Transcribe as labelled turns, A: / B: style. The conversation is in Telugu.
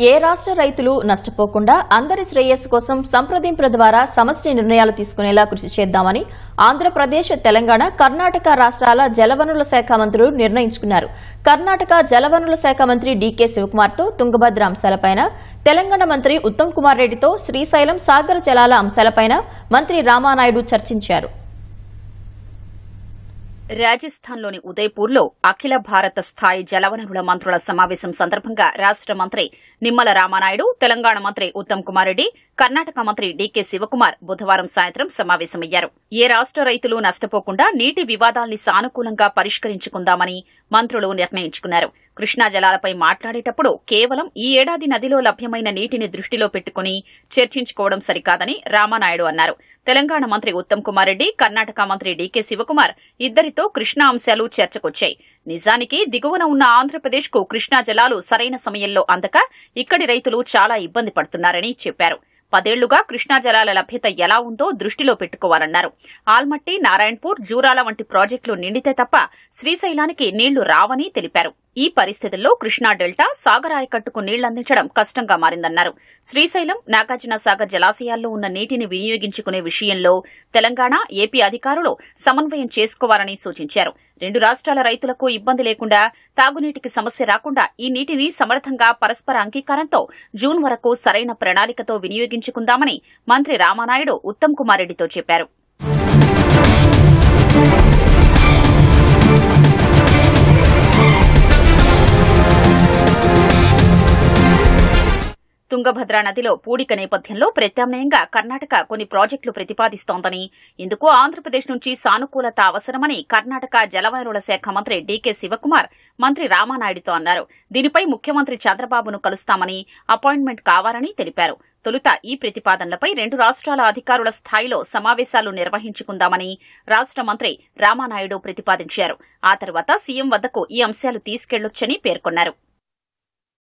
A: ఏ రాష్ట్ర రైతులు నష్టపోకుండా అందరి శ్రేయస్సు కోసం సంప్రదింపుల ద్వారా సమష్టి నిర్ణయాలు తీసుకునేలా కృషి చేద్దామని ఆంధ్రప్రదేశ్, తెలంగాణ, కర్ణాటక రాష్ట్రాల జలవనరుల శాఖ మంత్రులు నిర్ణయించుకున్నారు. కర్ణాటక జలవనరుల శాఖ మంత్రి డీకే శివకుమార్తో తుంగభద్ర అంశాలపైన, తెలంగాణ మంత్రి ఉత్తమ్ కుమార్ రెడ్డితో శ్రీశైలం, సాగర్ జలాల అంశాలపైన మంత్రి రామానాయుడు చర్చించారు.
B: రాజస్థాన్లోని ఉదయ్పూర్లో అఖిల భారత స్థాయి జలవనరుల మంత్రుల సమావేశం సందర్భంగా రాష్ట మంత్రి నిమ్మల రామానాయుడు, తెలంగాణ మంత్రి ఉత్తమ్ కుమార్ రెడ్డి, కర్ణాటక మంత్రి డీకే శివకుమార్ బుధవారం సాయంత్రం సమావేశమయ్యారు. ఏ రాష్ట రైతులు నష్టపోకుండా నీటి వివాదాల్ని సానుకూలంగా పరిష్కరించుకుందామని మంత్రులు నిర్ణయించుకున్నారు. కృష్ణా జలాలపై మాట్లాడేటప్పుడు కేవలం ఈ ఏడాది నదిలో లభ్యమైన నీటిని దృష్టిలో పెట్టుకుని చర్చించుకోవడం సరికాదని రామానాయుడు అన్నారు. తెలంగాణ మంత్రి ఉత్తమ్ కుమార్ రెడ్డి, కర్ణాటక మంత్రి డీకే శివకుమార్ ఇద్దరితో కృష్ణా అంశాలు చర్చకొచ్చాయి. నిజానికి దిగువన ఉన్న ఆంధ్రప్రదేశ్ కు కృష్ణా జలాలు సరైన సమయంలో అందక ఇక్కడి రైతులు చాలా ఇబ్బంది పడుతున్నారని చెప్పారు. 10 ఏళ్లుగా కృష్ణా జలాల లభ్యత ఎలా ఉందో దృష్టిలో పెట్టుకోవాలన్నారు. ఆల్మట్టి, నారాయణపూర్, జూరాల వంటి ప్రాజెక్టులు నిండితే తప్ప శ్రీశైలానికి నీళ్లు రావని తెలిపారు. ఈ పరిస్థితుల్లో కృష్ణా డెల్టా, సాగర్ ఆయకట్టుకు నీళ్లందించడం కష్టంగా మారిందన్నారు. శ్రీశైలం, నాగార్జున సాగర్ జలాశయాల్లో ఉన్న నీటిని వినియోగించుకునే విషయంలో తెలంగాణ, ఏపీ అధికారులు సమన్వయం చేసుకోవాలని సూచించారు. 2 రాష్ట్రాల రైతులకు ఇబ్బంది లేకుండా, తాగునీటికి సమస్య రాకుండా ఈ నీటిని సమర్థంగా పరస్పర అంగీకారంతో జూన్ వరకు సరైన ప్రణాళికతో వినియోగించుకుందామని మంత్రి రామానాయుడు ఉత్తమ్ కుమార్ రెడ్డితో చెప్పారు. తుంగభద్ర నదిలో పూడిక నేపథ్యంలో ప్రత్యామ్నాయంగా కర్ణాటక కొన్ని ప్రాజెక్టులు ప్రతిపాదిస్తోందని, ఇందుకు ఆంధ్రప్రదేశ్ నుంచి సానుకూలత అవసరమని కర్ణాటక జలవనరుల శాఖ మంత్రి డీకే శివకుమార్ మంత్రి రామానాయుడుతో అన్నారు. దీనిపై ముఖ్యమంత్రి చంద్రబాబును కలుస్తామని, అపాయింట్మెంట్ కావాలని తెలిపారు. తొలుత ఈ ప్రతిపాదనలపై 2 రాష్ట్రాల అధికారుల స్థాయిలో సమావేశాలు నిర్వహించుకుందామని రాష్ట మంత్రి రామానాయుడు ప్రతిపాదించారు. ఆ తర్వాత సీఎం వద్దకు ఈ అంశాలు తీసుకెళ్లొచ్చని పేర్కొన్నారు.